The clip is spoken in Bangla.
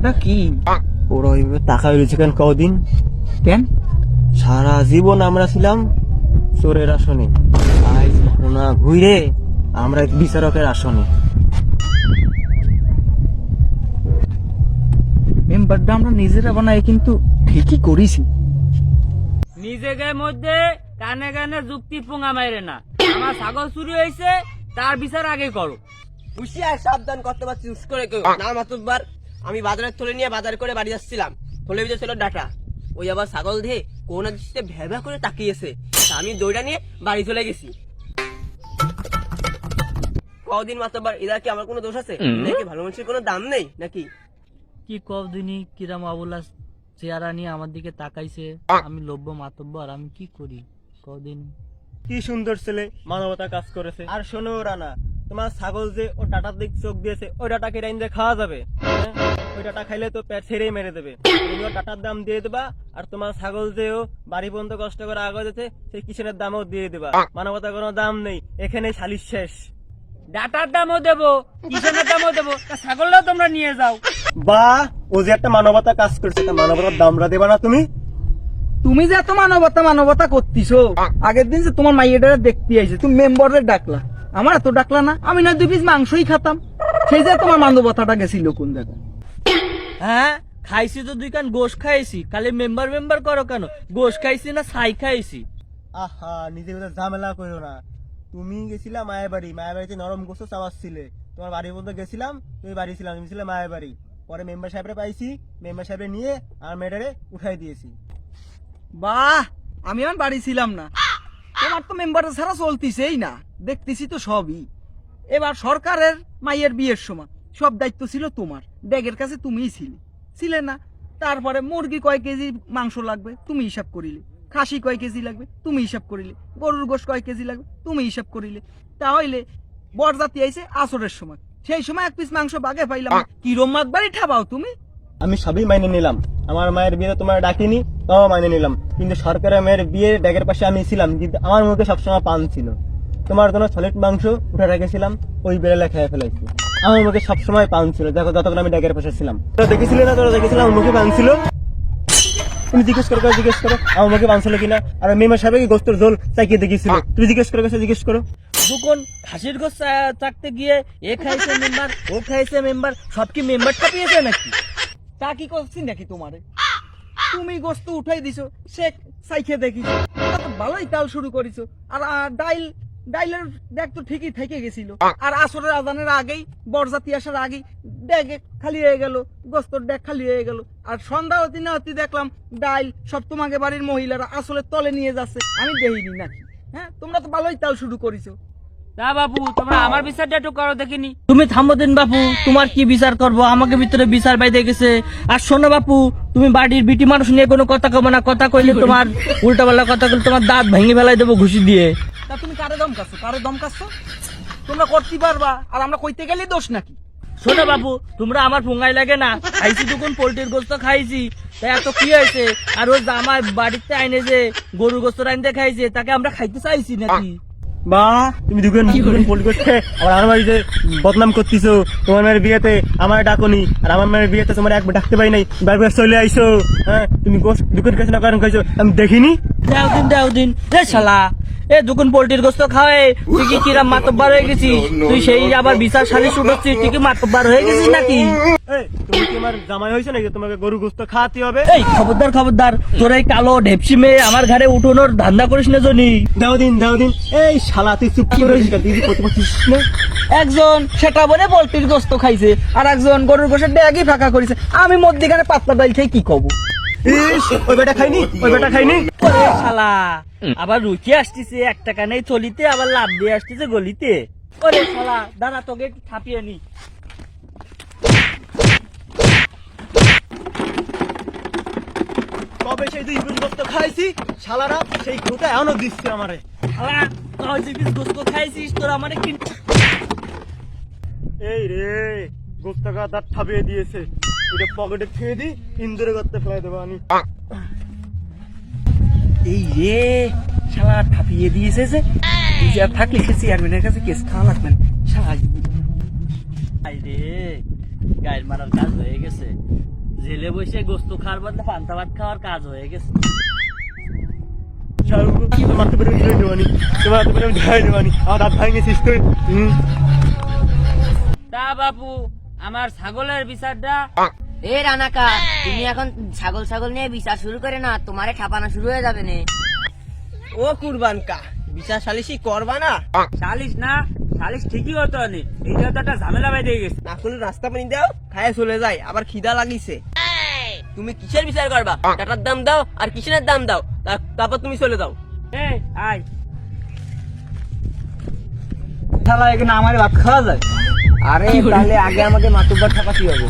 ঘটনাটা কি? ওরা ওইভাবে টাকা রয়েছে কেন কদিন? কেন? সারা জীবন আমরা ছিলাম চোরের আসনে, আজ না ঘুরে আমরা বিচারকের আসনে। মেম্বারটা আমরা নিজেরা বানাই কিন্তু ঠিকই করেছি। নিজেদের মধ্যে কানে কানে যুক্তি পোঙা মাইরে না। আমার ছাগল চুরি হয়েছে, তার বিচার আগে করো। হুশিয়ার, সাবধান, করতে পারছি উস করে কেউ না মাতুব্বার। আমি বাজারের থলে নিয়ে বাজার করে বাড়ি যাচ্ছিলাম, থলে ভিতরে ছিল ডাটা। ওই আবার ছাগল দিয়ে কোন দৃষ্টিতে ভ্যাভা করে তাকিয়েছে, তা আমি দৌড়া নিয়ে বাড়ি চলে গেছি। কদিন মাতুব্বার, এরা কি আমার কোনো দোষ আছে নাকি? ভালো মানুষের কোনো দাম নেই নাকি? কি কদিনই কিরাম আবুল্লা চেহারা নিয়ে আমার দিকে তাকাইছে। আমি লভ্য মাতব্বর, আমি কি করি কদিন। কি সুন্দর ছেলে, মানবতা কাজ করেছে। আর শোনো রানা, তোমার ছাগল যে ও ডাটার দিক চোখ দিয়েছে, ওই ডাটা কেটে এনে খাওয়া যাবে? হ্যাঁ? ওই ডাটা খাইলে তো পেট ছেড়েই মেরে দেবে। তুমি ওর ডাটার দাম দিয়ে দেবা, আর তোমার ছাগল যে ও বাড়ি পর্যন্ত কষ্ট করে আগে যেতে, সেই কিচেনের দামও দিয়ে দেবা। মানবতা কোনো দাম নেই, এখানে সালিশ শেষ। ডাটার দামও দেবো, কিষানের দামও দেবো, তা ছাগলটাও তোমরা নিয়ে যাও। বা ও যে একটা মানবতা কাজ করছে, তা মানবতার দামরা দেবা না তুমি? তুমি যে এত মানবতা করতিছো, আগের দিন যে তোমার মাইয়াটারে দেখতে আইছে, তুমি মেম্বারের ডাকলা, আমার এত ডাকলা না? আমি না 2 পিস মাংসই খাতাম, সেই যে তোমার মানবতাটা গেছিল কোন জায়গায়? হ্যাঁ, খাইছি তো 2 কান গোশ খাইছি। খালি মেম্বার মেম্বার করো কেন? গোশ খাইছি না ছাই খাইছি? আহা, নিজে কোথাও ঝামেলা করো না। তুমি গেছিলা মায়ের বাড়ি, মায়ের বাড়িতে নরম গোস্ত চাওয়াচ্ছিলে। তোমার বাড়ির মধ্যে গেছিলাম, তুমি বাড়ি ছিলাম, তুমি ছিলে মায়ের বাড়ি। পরে মেম্বার সাহেবরে পাইছি, মেম্বার সাহেবরে নিয়ে আর মেয়েটারে উঠাই দিয়েছি। বাহ, আমি আমার বাড়ি ছিলাম না, তোমার তো মেম্বারের ছাড়া চলতিছেই না, দেখতেছি তো সবই। এবার সরকারের মাইয়ের বিয়ের সময় সব দায়িত্ব ছিল তোমার, ড্যাগের কাছে তুমিই ছিলে না? তারপরে মুরগি কয় কেজি মাংস লাগবে তুমি হিসাব করিলে, খাসি কয় কেজি লাগবে তুমি হিসাব করিলে, গরুর গোশ কয় কেজি লাগবে তুমি হিসাব করিলে। তাহলে বরজাতি আইছে আসরের সময়, সেই সময় 1 পিস মাংস বাগে পাইলাম না। কিরম মাগবাড়ি ঠাবাও তুমি? আমি সবই মাইনে নিলাম, আমার মায়ের বিয়ে তোমার ডাকিনি, তাও মাইনে নিলাম। কিন্তু সরকারের মেয়ের বিয়ে ড্যাগের পাশে আমি ছিলাম, কিন্তু আমার মুখে সবসময় পান ছিল। তোমার জন্য সলিড মাংস উঠে রেখেছিলাম, ওই বেড়ে খেয়ে ফেলাইছি। আমার মুখে সবসময় পান ছিল, দেখো যতক্ষণ আমি ড্যাগের পাশে ছিলাম। তোরা দেখেছিলে না? তোরা দেখেছিলাম আমার মুখে পান ছিল? তুমি জিজ্ঞেস করো আমার মুখে পান ছিল কিনা। আর মেম্বার সাহেব কি গোস্তের ঝোল চাইকে দেখিয়েছিল? তুমি জিজ্ঞেস করো। যখন খাসির গোশ চাকতে গিয়ে এ খাইছে মেম্বার, ও খাইছে মেম্বার, সব কি মেম্বারটা পেয়েছে নাকি? তা কি করছি নাকি তোমারে? তুমি গোস্ত উঠাই দিছো, সে সাইখে দেখিছো, ভালোই তাল শুরু করিছো। আর ডাইলের দেখ তো ঠিকই থেকে গেছিল। আর আসরের আজানের আগেই, বরজাতি আসার আগেই ড্যাগ খালি হয়ে গেল, গোস্তর ড্যাগ খালি হয়ে গেল। আর সন্ধ্যা হতে না হতে দেখলাম ডাইল সব তোমাকে বাড়ির মহিলারা আসলের তলে নিয়ে যাচ্ছে, আমি দেখিনি নাকি? হ্যাঁ, তোমরা তো ভালোই তাল শুরু করিছো। তা বাপু, তোমরা আমার বিচারটা একটু করো দেখিনি। তুমি থামো দিন বাপু, তোমার কি বিচার করবো? আমাকে ভিতরে বিচার বাইতে গেছে। আর শোনো বাপু, তুমি বাড়ির বিটি মানুষ নিয়ে কোনো কথা কবে না, কথা কইলে তোমার উল্টাপাল্টা কথা কইলে তোমার দাঁত ভেঙে ফেলাই দেবো ঘুষি দিয়ে। তা তুমি কারে দমকাচ্ছ? তোমরা করতে পারবা, আর আমরা কইতে গেলে দোষ নাকি? শোনো বাপু, তোমরা আমার ফুঙ্গাই লাগে না। খাইছি যখন পোল্ট্রির গোস্ত খাইছি, তাই এত কি হয়েছে? আর ও আমার বাড়িতে আইনে যে গরুর গোস্ত আইনতে খাইছে, তাকে আমরা খাইতে চাইছি নাকি? বা তুমি দুজন পোল করছে, আবার আমার বাড়িতে বদনাম করতেছো। তোমার মেয়ের বিয়েতে আমার ডাকনি, আর আমার মেয়ের বিয়েতে তোমার একবার ডাকতে পাই নাই, বারবার চলে আইসো। হ্যাঁ, তুমি গোশ দুপুর কাছে না কারণ খাইছো, আমি দেখিনি। দাও দিন রে শালা, এ দুকুন পোল্ট্রির গোস্ত খাওয়াই তুই কি কিরাম মাতব্বার হয়ে গেছিস? তুই সেই আবার বিচার সালিশ উঠছিস, তুই কি মাতব্বার হয়ে গেছিস নাকি? তুমি কি আমার জামাই হয়েছে নাকি তোমাকে গরু গোস্ত খাওয়াতে হবে? এই খবরদার, তোর এই কালো ঢেপসি মেয়ে আমার ঘরে উঠোনোর ধান্দা করিস না জনি। দাও দিন। এই শালা তুই চুপ করে একজন সেটা বলে পোল্ট্রির গোস্ত খাইছে, আর একজন গরুর গোশের ড্যাগই ফাঁকা করেছে। আমি মধ্যখানে পাতলা ডাল খেয়ে কি খাবো? ওই বেটা খাইনি। ওরে শালা, আবার রুখে আসতেছে 1 টাকা নেই থলিতে, আবার লাভ দিয়ে আসতেছে গলিতে। ওরে শালা, দাঁড়া তোকে একটু ছাপিয়ে নি। কবে সেই 2 পিস গোস্ত খাইছি, শালারা সেই খোঁটা এখনো দিচ্ছে আমারে। শালা, তুই যে পিস গোস্ত খাইছিস, তোর আমারে কি? এই রে, গোস্ত কা দাঁত ঠাপিয়ে দিয়েছে, এটা পকেটে থুয়ে দি, ইন্দুরে করতে ফেলাই দেবো আমি। এই রে, শালা ঠাপিয়ে দিয়েছে যে, আর থাকলে সে চেয়ারম্যানের কাছে কেস খাওয়া লাগবে না। আই রে, গায়ের মারার কাজ হয়ে গেছে। জেলে বসে গোস্ত খাওয়ার বদলে পান্তা ভাত খাওয়ার কাজ হয়ে গেছে। তোমার তো ধরে দেওয়ানি, তোমার তো ধরে দেওয়ানি, আমার দাঁত ভাঙে শেষ করে। তা বাপু আমার ছাগলের বিচারটা এ রানাকা, তুমি এখন ছাগল ছাগল নিয়ে বিচার শুরু করে না, তোমারে ঠাপানো শুরু হয়ে যাবে না। ও কুরবান কা, বিচার সালিশি করবা না? সালিশ না, সালিশ ঠিকই হতো নি, এইটা তো একটা ঝামেলা বাইরে গেছে। না করলে নাস্তা পানি দাও, খায় চলে যায়, আবার খিদা লাগিছে। তুমি কিসের বিচার করবা? টাটার দাম দাও আর কিসের দাম দাও, তারপর তুমি চলে যাও। এই আয়, শালা এখানে আমার ভাত খাওয়া যায়? আরে তাহলে আগে আমাকে মাতুব্বার ঠাপাতে হবে।